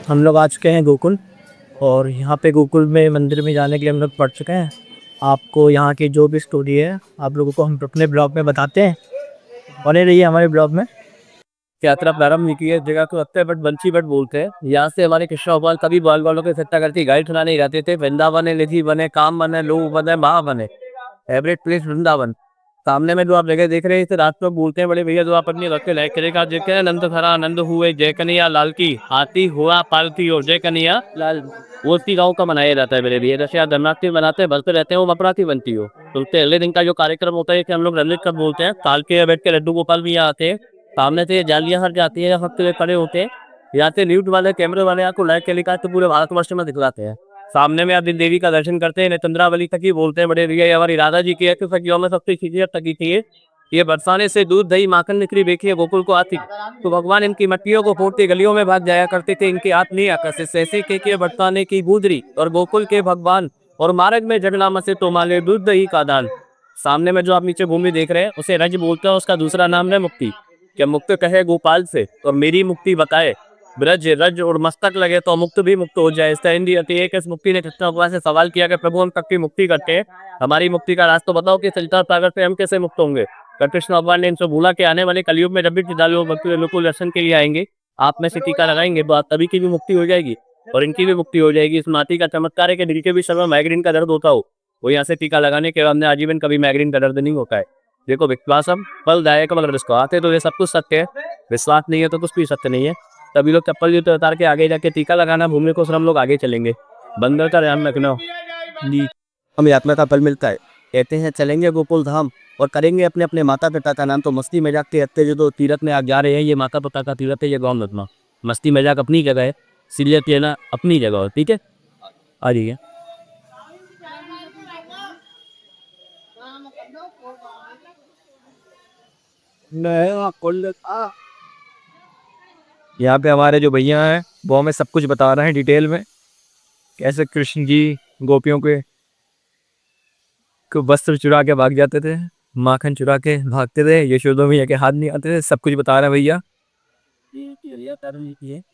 हम लोग आ चुके हैं गोकुल। और यहाँ पे गोकुल में मंदिर में जाने के लिए हम लोग पढ़ चुके हैं। आपको यहाँ की जो भी स्टोरी है आप लोगों को हम अपने ब्लॉग में बताते हैं। बने रहिए हमारे ब्लॉग में। यात्रा प्रारंभ नहीं की है, जगह को लगता है बट बंसी बट बोलते हैं। यहाँ से हमारे कृष्णा भगवान कभी बाल बालों के सट्टा करके गाइड सुनाने ही रहते थे। वृंदावन है, निधि बने, काम बने, लोग बने, माँ बने, एवरेट प्लेस वृंदावन। सामने में जो आप जगह देख रहे हैं इसे रात में बोलते हैं बड़े भैया। जो आप अपनी रख के लाइक करेगा जय नंद खरा आनंद हुए, जय कन्हैया लाल की, हाथी हुआ पालती और जय कन्हैया लाल। वो उसी गाँव का मनाया जाता है मेरे भैया। जैसे आप धर्माष्टमी मनाते हैं, भरते रहते हैं, वो मपराती बनती हो। तो उसके अगले दिन का जो कार्यक्रम होता है कि हम लोग रंजित कब बोलते हैं, काल के बैठ के लड्डू गोपाल भी यहाँ आते हैं। सामने से जालियां हट जाती है, हफ्ते में खड़े होते हैं। यहाँ से न्यूज वाले कैमरे वाले आपको लाइव टेलीकास्ट तो पूरे भारतवर्ष में दिखलाते हैं। सामने में आप जिन देवी का दर्शन करते हैं चंद्रावली तक ही बोलते हैं बड़े भैया। ये हमारी राधा जी की है कि सखियों में सबसे सीधी तकी थी ये बरसाने से दूध दही माखन निकली देखिए गोकुल को आती। तो भगवान इनकी मट्टियों को फोड़ते गलियों में भाग जाया करते थे। इनके हाथ नहीं आकर से ऐसे के बरसाने की बूदरी और गोकुल के भगवान और मार्ग में जगनामा से तो माले दूध दही का दान। सामने में जो आप नीचे भूमि देख रहे हैं उसे रज बोलते हैं, उसका दूसरा नाम है मुक्ति। क्या मुक्त कहे गोपाल से और मेरी मुक्ति बताए, ब्रज रज और मस्तक लगे तो मुक्त भी मुक्त हो जाए। इसका हिंदी अति एक इस मुक्ति ने कृष्ण भगवान से सवाल किया कि प्रभु हम तक की मुक्ति करते हैं, हमारी मुक्ति का रास्ता बताओ कि संसार सागर से हम कैसे मुक्त होंगे। कृष्ण भगवान ने इनसे बोला कि आने वाले कलयुग में जब भी श्रद्धालु भक्ति लोग दर्शन के लिए आएंगे, आप में से टीका लगाएंगे तो आप तभी की भी मुक्ति हो जाएगी और इनकी भी मुक्ति हो जाएगी। इस माटी का चमत्कार है कि दिल के भी समय माइग्रेन का दर्द होता हो, वो यहाँ से टीका लगाने के बाद आजीवन कभी माइग्रेन का दर्द नहीं होता है। देखो विश्वास हम फलदायक, मगर इसको आते तो ये सब कुछ सत्य है, विश्वास नहीं है तो कुछ भी सत्य नहीं है। तभी लोग चप्पल जूते उतार के आगे जाके टीका लगाना भूमि को, हम लोग आगे चलेंगे। बंदर का ध्यान रखना जी। हम यात्रा का फल मिलता है, कहते हैं चलेंगे गोकुल धाम और करेंगे अपने अपने माता पिता का नाम। तो मस्ती मजाक के हत्ते जो तीरथ में आप जा रहे हैं, ये माता पिता का तीरथ है, ये गाँव रत्ना। मस्ती मजाक अपनी जगह है, सीरियस लेना अपनी जगह है, ठीक है। आ जाइए। यहाँ पे हमारे जो भैया हैं वो हमें सब कुछ बता रहे हैं डिटेल में, कैसे कृष्ण जी गोपियों के वस्त्र चुरा के भाग जाते थे, माखन चुरा के भागते थे, यशोदा मैया के हाथ नहीं आते थे। सब कुछ बता रहे हैं भैया।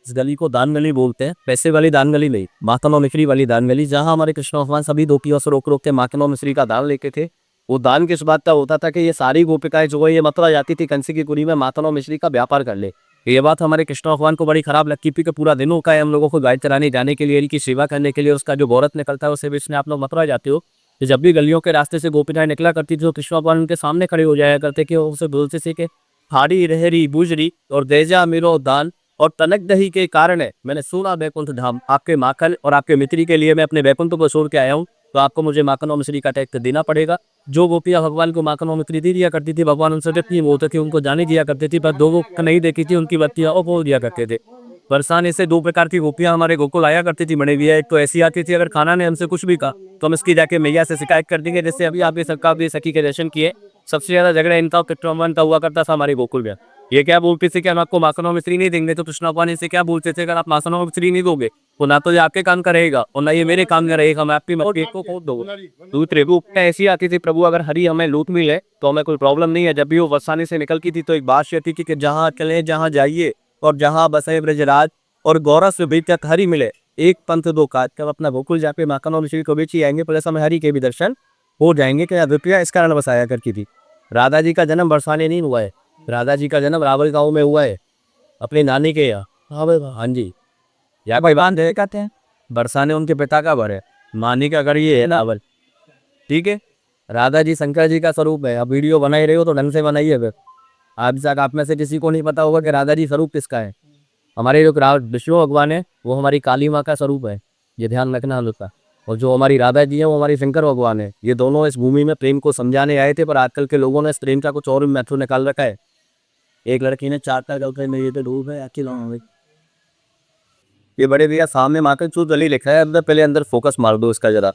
इस गली को दान गली बोलते हैं, पैसे वाली दान गली नहीं, माखन और मिश्री वाली दान गली, जहाँ हमारे कृष्ण भगवान सभी गोपियों से रोक रोक के माखन और मिश्री का दान लेते थे। वो दान किस बात का होता था कि ये सारी गोपिकाएं जो है ये मथुरा जाती थी कंसी की कुरी में माखन और मिश्री का व्यापार कर ले। ये बात हमारे कृष्ण भगवान को बड़ी खराब लगती थी कि पूरा दिन होता है हम लोगों को गाय चराने जाने के लिए, इनकी सेवा करने के लिए, उसका जो गौरत निकलता है उसे बेचने आप लोग मथुरा जाते हो। तो जब भी गलियों के रास्ते से गोपिकाएं निकला करती थी तो कृष्ण भगवान उनके सामने खड़े हो जाया करते कि उसे बोलते थे कि हारी रहरी बुजरी और देजा मेरो दान और तनक दही के कारण है मैंने सुना बैकुंठ धाम। आपके माखन और आपके मित्री के लिए मैं अपने बैकुंठ को छोड़ के आया हूँ, तो आपको मुझे माखन और मिश्री का टैक्स देना पड़ेगा। जो गोपियां भगवान को माखन और मिश्री दे दिया करती थी, भगवान उनसे इतनी वो थी उनको जाने दिया करती थी, पर दो वो नहीं देखी थी उनकी बत्तियां और बोल दिया करते थे। बरसाने से दो प्रकार की गोपियां हमारे गोकुल आया करती थी बड़े भैया। एक तो ऐसी आती थी अगर खाना ने हमसे कुछ भी कहा तो हम इसकी जाके मैया से शिकायत कर देंगे। जैसे अभी आप ये सबका भी सखी के दर्शन किए, सबसे ज्यादा झगड़ा इनका कृष्ण भगवान का हुआ करता था हमारे गोकुल में। ये क्या बोलते थे कि हम आपको माखन और मिश्री नहीं देंगे, तो कृष्ण भगवान इसे क्या बोलते थे, अगर आप माखन और मिश्री नहीं दोगे तो ना तो ये आपके काम का रहेगा और ना ये मेरे काम का रहेगा, मैं आपकी मत को खोद दूंगा। दूसरे रूप ऐसी आती थी प्रभु अगर हरी हमें लूट मिले तो हमें कोई प्रॉब्लम नहीं है। जब भी वो बरसाने से निकलती थी तो एक बात ये थी कि जहाँ चले जहाँ जाइए और जहाँ बसे ब्रजराज और गौरव से भी तक हरी मिले, एक पंथ दो काज। जब अपना गोकुल जाके माखन और मिश्री को बेची आएंगे प्लस हमें हरी के भी दर्शन हो जाएंगे। क्या रुपया इस कारण बसाया करती थी। राधा जी का जन्म बरसाने नहीं हुआ है, राधा जी का जन्म रावल गांव में हुआ है, अपनी नानी के यहाँ। हाँ जी, या भाई बांध कहते हैं। बरसाने उनके पिता का घर है, नानी का घर ये है रावल, ठीक है। राधा जी शंकर जी का स्वरूप है। अब वीडियो बना ही रहे हो तो ढंग से बनाइए। फिर आज तक आप में से किसी को नहीं पता होगा कि राधा जी स्वरूप किसका है। हमारे जो विष्णु भगवान है वो हमारी काली माँ का स्वरूप है, ये ध्यान रखना हम लोग का। और जो हमारी राधा जी है वो हमारी शंकर भगवान है। ये दोनों इस भूमि में प्रेम को समझाने आए थे, पर आजकल के लोगों ने इस प्रेम का कुछ और महत्व निकाल रखा है। एक लड़की ने चार गर्लफ्रेंड में ये तो डूब है अकेला। ये बड़े भैया सामने माकर चूत गली लिखा है, अंदर पहले अंदर फोकस मार दो इसका जरा।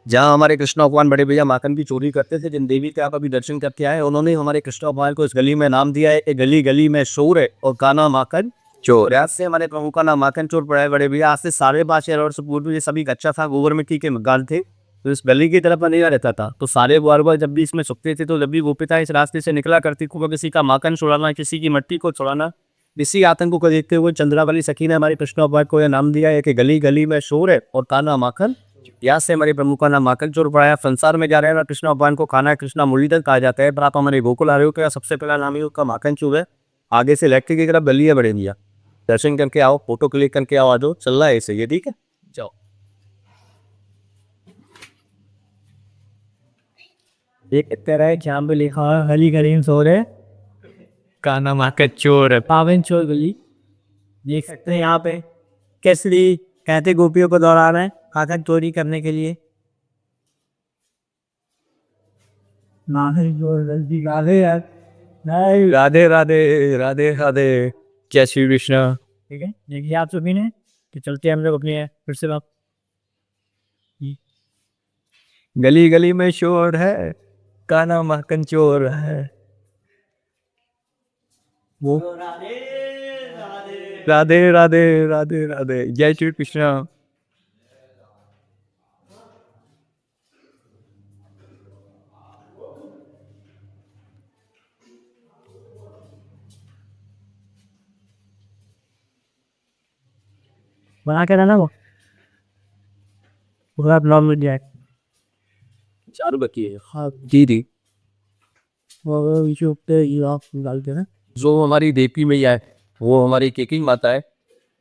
जहाँ हमारे कृष्ण भगवान बड़े भैया माखन की चोरी करते थे, जिन देवी के आप अभी दर्शन करके आए, उन्होंने हमारे कृष्ण भगवान को इस गली में नाम दिया है, गली गली में शोर है और गाना माखन चोर। आज से हमारे प्रभु का नाम माखन चोर पड़ा है बड़े भैया। आज से 5.5 वर्ष पूर्व ये सभी कच्चा था, गोबर मिट्टी के मकान थे, तो इस गली की तरफ अंधेरा रहता था। तो सारे बार जब भी इसमें छुपते थे तो जब भी गोपिता इस रास्ते से निकला करती, को किसी का माखन छुड़ाना, किसी की मट्टी को छुड़ाना, इसी आतंक को देखते हुए चंद्रावली सखी ने हमारे कृष्ण भगवान को यह नाम दिया है कि गली गली में शोर है और काना माखन। यहाँ से हमारे प्रभु का नाम माखन चोर पड़ा है। संसार में जा रहे हैं कृष्ण भगवान को खाना है, कृष्णा मुरलीधर कहा जाता है, पर आप हमारे गोकुल आ रहे हो क्या, सबसे पहला नाम ही उसका माखन चोर है। आगे से इलेक्ट्रिक की तरफ गली है बड़े भैया, दर्शन करके आओ, फोटो क्लिक करके आओ, आ जाओ, चल रहा है ऐसे, ये ठीक है, जाओ। ये कहते रहे जहाँ पे लिखा है हली करीम सो रहे काना माखन चोर पावन चोर गली। देख सकते हैं यहाँ पे केसरी कहते गोपियों को दौड़ा रहे हैं कागज चोरी करने के लिए। राधे राधे राधे राधे, जय श्री कृष्ण। ठीक है, देखिए आप सभी ने, तो चलते हैं हम लोग अपने फिर से वापस। गली गली में शोर है, काना माखन चोर है, वो राधे राधे राधे राधे, जय श्री कृष्ण। बना के रहना वो पूरा ब्लॉग मिल जाए। चारू बकी है, हाँ जी दी। और यूट्यूब पे ये आप डालते हैं। जो हमारी देवी मैया है वो हमारी केकी माता है,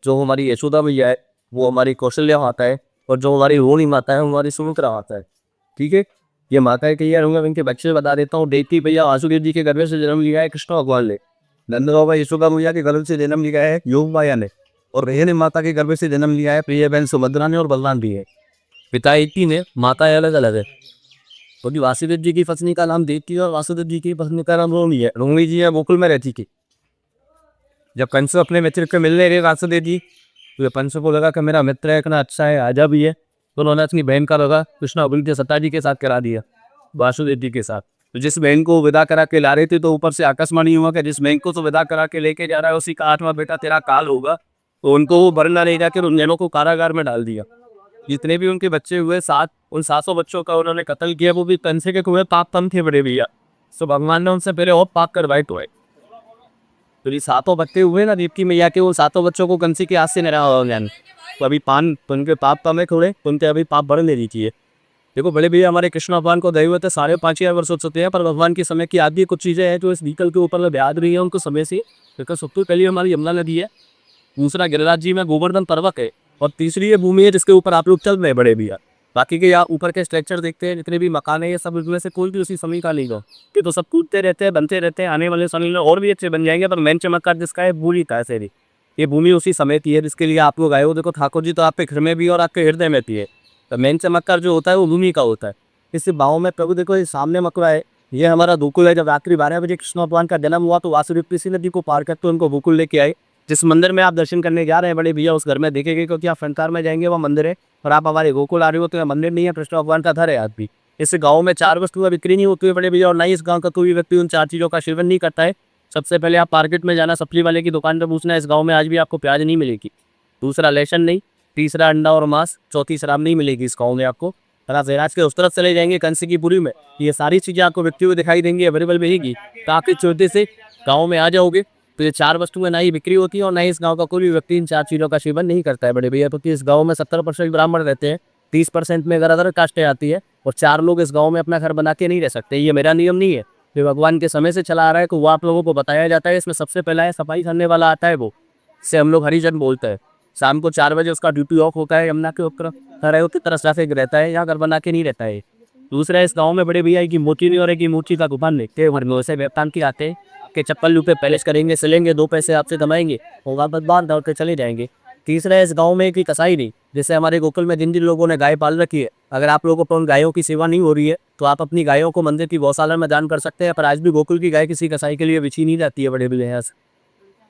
जो हमारी यशोदा मैया है वो हमारी कौशल्या माता है, और जो हमारी रोहिणी माता है वो हमारी सुमित्रा माता है। ठीक है, ये माता है कि यार मैं इनके बच्चे बता देता हूँ। देवी मैया वासुदेव जी के गर्भ से जन्म लिया है कृष्ण भगवान ने, नंद बाबा यशोदा मैया के गर्भ से जन्म लिया है योग माया ने, और रेहन माता के गर्भ से जन्म लिया है प्रिय बहन सुभद्रा ने, और बलराम भी है। पिता एक ही ने, माता अलग अलग है। क्योंकि वासुदेव जी की पत्नी का नाम देवकी है और वासुदेव जी की पत्नी का नाम रोहिणी है। रोहिणी जी है गोकुल में रहती थी। जब कंस अपने मित्र के मिलने गए वासुदेव जी, तो कंस को लगा कि मेरा मित्र है, इतना अच्छा है, आजा भी है, तो उन्होंने अपनी बहन का लगा कृष्ण अभिल सत्ता जी के साथ करा दिया, वासुदेव जी के साथ। तो जिस बहन को विदा करा के ला रहे थे, तो ऊपर से आकाशवाणी हुआ कि जिस बहन को तो विदा करा के लेके जा रहा है उसी का आठवां बेटा तेरा काल होगा। तो उनको वो भरना नहीं जाकर उन जनों को कारागार में डाल दिया। जितने भी उनके बच्चे हुए उन 700 बच्चों का उन्होंने कत्ल किया, वो भी कंसे के कुएं पाप कम थे बड़े भैया। तो भगवान ने उनसे पहले और पाप करवाए तो है। तो ये 700 बच्चे हुए ना देवकी मैया के, वो 700 बच्चों को कंसी के हाथ से नरा हो गया। तो अभी उनके पाप कम है थोड़े, उनके अभी पाप बढ़ ले दीजिए। देखो बड़े भैया, हमारे कृष्ण भगवान को दे हुए थे 5,500 वर्ष हो चुके हैं, पर भगवान के समय की आदि कुछ चीज़ें हैं जो इस व्हीकल के ऊपर ब्याज रही है उनको समय से। क्योंकि सबसे पहले हमारी यमुना नदी है, दूसरा गिरिराज जी में गोवर्धन पर्वत है, और तीसरी ये भूमि है जिसके ऊपर आप लोग चल रहे बड़े भैया। बाकी के यहाँ ऊपर के स्ट्रक्चर देखते हैं, जितने भी मकान है, ये सब इसमें से कोई भी उसी समय का नहीं हो कि तो सब कूदते रहते हैं, बनते रहते हैं। आने वाले समय में और भी अच्छे बन जाएंगे, पर मेन चमत्कार जिसका है भूमि का है। ये भूमि उसी समय की है जिसके लिए आप लोग आए हो। देखो ठाकुर जी तो आपके घर में भी और आपके हृदय में भी है, तो मेन चमत्कार जो होता है वो भूमि का होता है। इस भाव में प्रभु देखो, ये सामने मकड़ा है, ये हमारा गोकुल है। जब रात्रि 12 बजे कृष्ण भगवान का जन्म हुआ, तो वासुदेव किसी नदी को पार करते उनको गोकुल लेके आए। जिस मंदिर में आप दर्शन करने जा रहे हैं बड़े भैया, उस घर में देखेंगे, क्योंकि आप फ्रंटार में जाएंगे वो मंदिर है, और आप हमारे गोकुल आ रहे हो तो यह मंदिर नहीं है, कृष्ण भगवान का घर है। आज भी इस गांव में 4 वस्तुएं बिक्री नहीं होती है बड़े भैया, और ना ही इस गांव का कोई व्यक्ति उन 4 चीज़ों का सेवन नहीं करता है। सबसे पहले आप मार्केट में जाना, सब्जी वाले की दुकान पर पूछना, इस गाँव में आज भी आपको प्याज नहीं मिलेगी। दूसरा लहसुन नहीं, तीसरा अंडा और मांस, चौथी शराब नहीं मिलेगी इस गाँव में आपको। अगर आप जयराज के उस तरफ चले जाएंगे कंसी की पुरी में, ये सारी चीज़ें आपको व्यक्ति हुए दिखाई देंगी, अवेलेबल रहेगी। तो आप इस चौथे से गाँव में आ जाओगे, तो ये 4 वस्तुएं ना ही बिक्री होती है, और ना ही इस गांव का कोई भी व्यक्ति इन 4 चीज़ों का सेवन नहीं करता है बड़े भैया। क्योंकि इस गांव में 70% ब्राह्मण रहते हैं, 30% में अगर अदर कास्टें आती है, और 4 लोग इस गांव में अपना घर बना के नहीं रह सकते। ये मेरा नियम नहीं है, ये भगवान के समय से चला आ रहा है, तो वो आप लोगों को बताया जाता है। इसमें सबसे पहला है सफाई करने वाला आता है, वो से हम लोग हरिजन बोलते हैं। शाम को 4 बजे उसका ड्यूटी ऑफ होता है, यमुना के ऊपर की तरह से रहता है, यहाँ घर बना के नहीं रहता है। दूसरा, इस गाँव में बड़े भैया की मोची नहीं, और एक मूर्ति का दुकान देखते हैं, घर से व्यापार की आते हैं के चप्पल लूपे पैलेस करेंगे, सिलेंगे, 2 पैसे आपसे कमाएंगे, होगा बदबार दौड़ के चले जाएंगे। तीसरा, इस गांव में की कसाई नहीं, जैसे हमारे गोकुल में जिन जिन लोगों ने गाय पाल रखी है, अगर आप लोगों को उन गायों की सेवा नहीं हो रही है, तो आप अपनी गायों को मंदिर की गौशाला में दान कर सकते हैं। पर आज भी गोकुल की गाय किसी कसाई के लिए बिछी नहीं जाती है बड़े भैया से,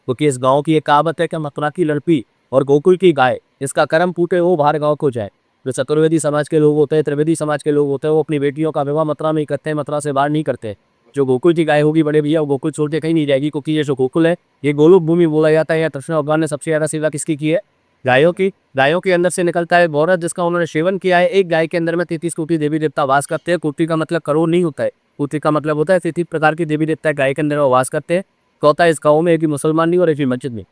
क्योंकि इस गाँव की एक कहावत है कि मथुरा की लड़की और गोकुल की गाय, इसका कर्म फूटे वो बाहर गाँव को जाए। जो चतुर्वेदी समाज के लोग होते हैं, त्रिवेदी समाज के लोग होते हैं, वो अपनी बेटियों का विवाह मथुरा में ही करते हैं, मथुरा से बाहर नहीं करते। जो गोकुल की गाय होगी बड़े भैया, वो गोकुल छोड़ के कहीं नहीं जाएगी, क्योंकि ये जो गोकुल है ये गोलोक भूमि बोला जाता है। या कृष्ण भगवान ने सबसे ज़्यादा सेवा किसकी की है? गायों की। गायों के अंदर से निकलता है बौरत, जिसका उन्होंने सेवन किया है। एक गाय के अंदर में 33 कोटि देवी देवता वास करते हैं। कोटि का मतलब करोड़ नहीं होता है, कोटि का मतलब होता है 33 प्रकार की देवी देवता गाय के अंदर वास करते हैं। चौथा इस गाँव में एक भी मुसलमान नहीं और एक भी मस्जिद नहीं।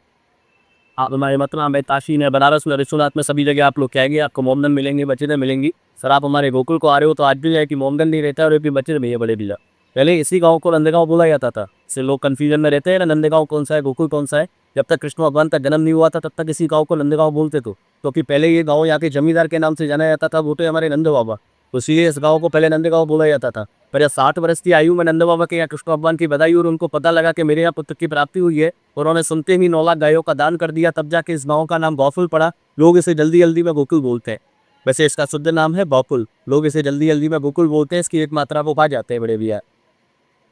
आप हमारे मथुरा में, ताशी में, बनारस में, रसूलनाथ में, सभी जगह आप लोग कहेंगे आपको मोमडन मिलेंगे, मस्जिदें मिलेंगी। सर आप हमारे गोकुल को आ रहे हो तो आज भी है कि मोमडन नहीं रहता है और एक भी मस्जिद नहीं है बड़े भैया। पहले इसी गाँव को नंदगांव बोला जाता था। इससे लोग कन्फ्यूजन में रहते हैं ना, नंदगांव कौन सा है, गोकुल कौन सा है। जब तक कृष्ण भगवान का जन्म नहीं हुआ था तब तक इसी गाँव को नंदगांव बोलते थे, क्योंकि पहले ये गाँव यहाँ के जमींदार के नाम से जाना जाता था, वो तो हमारे नंद बाबा। तो इसलिए इस गाँव को पहले नंदगांव बोला जाता था। पर जब 60 वर्ष की आयु में नंद बाबा के यहाँ कृष्ण भगवान की बधाई और उनको पता लगा कि मेरे यहाँ पुत्र की प्राप्ति हुई है, उन्होंने सुनते ही 9 लाख गायों का दान कर दिया, तब जाके इस गाँव का नाम गौकुल पड़ा। लोग इसे जल्दी जल्दी में गोकुल बोलते हैं। वैसे इसका शुद्ध नाम है गौकुल, लोग इसे जल्दी जल्दी में गोकुल बोलते हैं। इसकी एक मात्रा को पा जाते हैं बड़े भैया।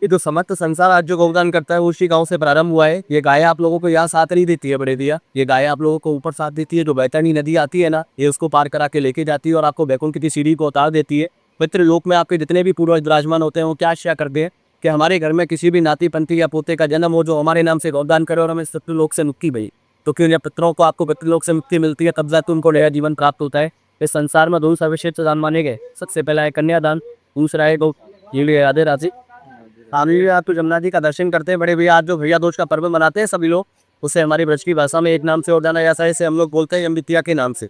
ये तो समस्त संसार आज जो गोदान करता है वो उसी गांव से प्रारंभ हुआ है। ये गाय आप लोगों को यहाँ साथ नहीं देती है बड़े भैया, ये गाय आप लोगों को ऊपर साथ देती है। जो बैतरणी नदी आती है ना, ये उसको पार करा के लेके जाती है और आपको बैकुंठ की सीढ़ी को उतार देती है। पितृ लोक में आपके जितने भी पूर्वज विराजमान होते हैं वो क्या आशा करते हैं कि हमारे घर में किसी भी नाती पंथी या पोते का जन्म हो जो हमारे नाम से गौदान करे और हमें पितृलोक से मुक्ति भई। तो क्यों जब पितरों को आपको पितृलोक से मुक्ति मिलती है तब जाके उनको नया जीवन प्राप्त होता है। इस संसार में दो सर्वश्रेष्ठ दान माने गए। सबसे पहला है कन्यादान, दूसरा है गौ। ये लिए राधे राधे। हामी आप तो जमुना जी का दर्शन करते हैं बड़े भैया। आज जो भैया दोष का पर्व मनाते हैं सभी लोग, उसे हमारी ब्रज की भाषा में एक नाम से और जाना जाता है, इसे हम लोग बोलते हैं यमद्वितीया के नाम से।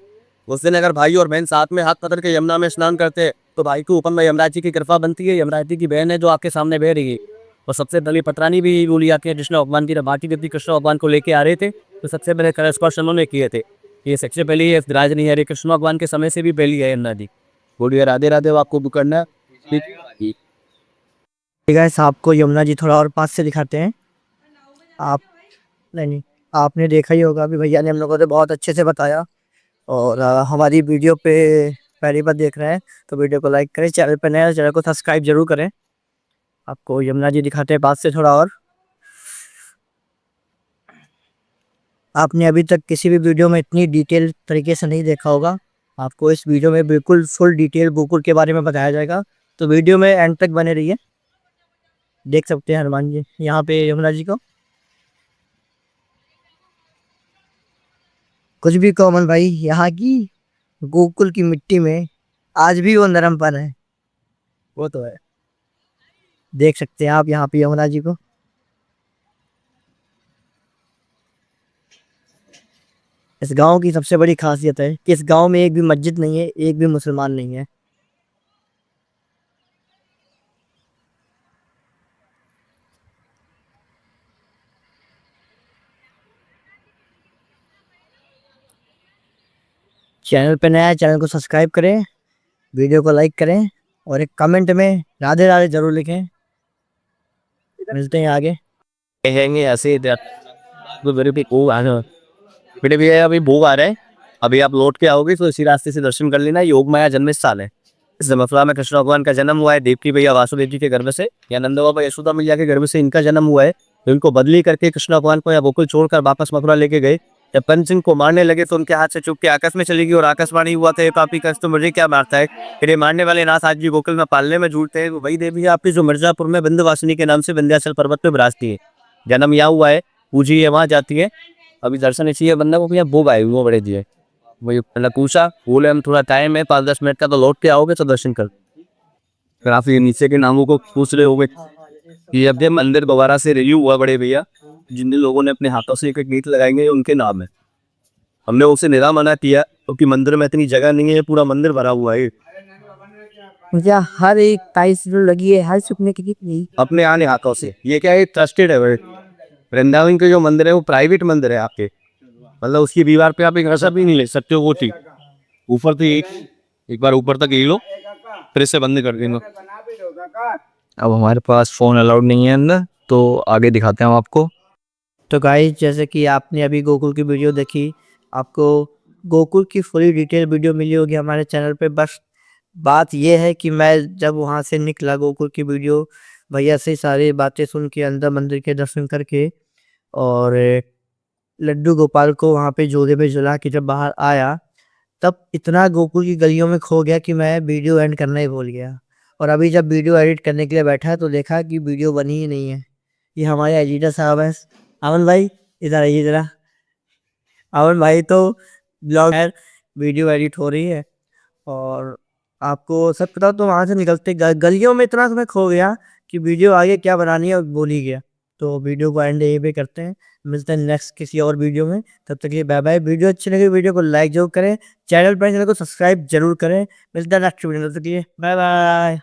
उस दिन अगर भाई और बहन साथ में हाथ पकड़ के यमुना में स्नान करते हैं तो भाई के ऊपर में यमराज जी की कृपा बनती है। यमराज जी की बहन है जो आपके सामने बह रही है। और सबसे पहले पटरानी भी यही बोली आती है, कृष्ण भगवान की बाकी व्यक्ति कृष्ण भगवान को लेके आ रहे थे तो सबसे पहले कर स्पर्श उन्होंने किए थे। ये सबसे पहले ये विराज नहीं है, कृष्ण भगवान के समय से भी पहली है यमुना जी। बोलिए राधे राधे। वो आपको करना है। गाइस आपको यमुना जी थोड़ा और पास से दिखाते हैं। आप नहीं, आपने देखा ही होगा अभी भैया ने हम लोगों को बहुत अच्छे से बताया। और हमारी वीडियो पे पहली बार देख रहे हैं तो वीडियो को लाइक करें, चैनल पर नए हैं तो चैनल को सब्सक्राइब जरूर करें। आपको यमुना जी दिखाते हैं पास से थोड़ा और। आपने अभी तक किसी भी वीडियो में इतनी डिटेल तरीके से नहीं देखा होगा। आपको इस वीडियो में बिल्कुल फुल डिटेल गोकुल के बारे में बताया जाएगा, तो वीडियो में एंड तक बने रहिए। देख सकते हैं हनुमान जी यहाँ पे यमुना जी को। कुछ भी कॉमन भाई, यहाँ की गोकुल की मिट्टी में आज भी वो नरमपन है, वो तो है। देख सकते हैं आप यहाँ पे यमुना जी को। इस गांव की सबसे बड़ी खासियत है कि इस गांव में एक भी मस्जिद नहीं है, एक भी मुसलमान नहीं है। चैनल पे नया है, चैनल को सब्सक्राइब करें, वीडियो को लाइक करें और एक कमेंट में राधे राधे जरूर लिखें। मिलते हैं आगे। कहेंगे ऐसे तो मेरे भी भोग आना। बेटे भैया अभी भोग आ रहे हैं, अभी आप लौट के आओगे तो इसी रास्ते से दर्शन कर लेना। योग माया जन्म स्थान है। इस मथुरा में कृष्ण भगवान का जन्म हुआ है। देवकी भैया वासुदेव जी के गर्भ से या नंद बाबा यशोदा मैया के गर्भ से इनका जन्म हुआ है। तो इनको बदली करके कृष्ण भगवान को या गोकुल छोड़कर वापस मथुरा लेके गए। जब पंचन को मारने लगे तो उनके हाथ से चुप के आकाश में चली गई और आकाशवाणी हुआ था, ये पापी कष्ट तो मुझे क्या मारता है। फिर ये मारने वाले नाथ आज भी गोकुल में पालने में जुड़ते हैं। वही देवी आपकी जो मिर्जापुर में विंध्यवासिनी के नाम से विंध्याचल पर्वत पे विराजती है। जन्म यहाँ हुआ है, पूजी है, वहाँ जाती है। अभी दर्शन इसलिए बंदा को भैया भोग आए वो बड़े दिए। वही मतलब पूछा, बोले हम थोड़ा टाइम है 5-10 मिनट का, तो लौट के आओगे तो दर्शन कर। फिर आप ये नीचे के नामों को पूछ रहे होगे। ये अब मंदिर दोबारा से रिन्यू हुआ बड़े भैया। जिन जिन लोगों ने अपने हाथों से एक एक गीत लगाएंगे उनके नाम है। हमने उसे निरा मना किया क्योंकि मंदिर में इतनी जगह नहीं है, पूरा मंदिर भरा हुआ है। मुझे हर एक टाइल्स जो लगी है हर सुपने की नहीं। अपने आने हाथों से। ये क्या है, ट्रस्टेड है। वृंदावन के जो मंदिर है वो प्राइवेट मंदिर है आपके, मतलब उसकी दीवार पे आप एक रसा भी नहीं ले सकते हो। वो ठीक ऊपर तो एक बार ऊपर तक ये लो, फिर इसे बंद कर देंगे। अब हमारे पास फ़ोन अलाउड नहीं है अंदर, तो आगे दिखाते हैं हम आपको। तो गाइस जैसे कि आपने अभी गोकुल की वीडियो देखी, आपको गोकुल की पूरी डिटेल वीडियो मिली होगी हमारे चैनल पे। बस बात यह है कि मैं जब वहाँ से निकला गोकुल की वीडियो भैया से सारी बातें सुन के अंदर मंदिर के दर्शन करके और लड्डू गोपाल को वहाँ पे जोड़े पे झुला के जब बाहर आया, तब इतना गोकुल की गलियों में खो गया कि मैं वीडियो एंड करना ही भूल गया। और अभी जब वीडियो एडिट करने के लिए बैठा तो देखा कि वीडियो बनी ही नहीं है। ये हमारे एडिटर साहब हैं। अमन भाई इधर आइए जरा। अमन भाई तो ब्लॉग है, वीडियो एडिट हो रही है। और आपको सब पता तो वहाँ से निकलते गलियों में इतना समय खो गया कि वीडियो आगे क्या बनानी है भूल ही गया। तो वीडियो को एंड यहीं पे करते हैं, मिलते हैं नेक्स्ट किसी और वीडियो में। तब तक के लिए बाय बाय। वीडियो अच्छी लगी वीडियो को लाइक जरूर करें, चैनल को सब्सक्राइब जरूर करें। मिलते हैं नेक्स्ट वीडियो में, तब तक के लिए बाय बाय।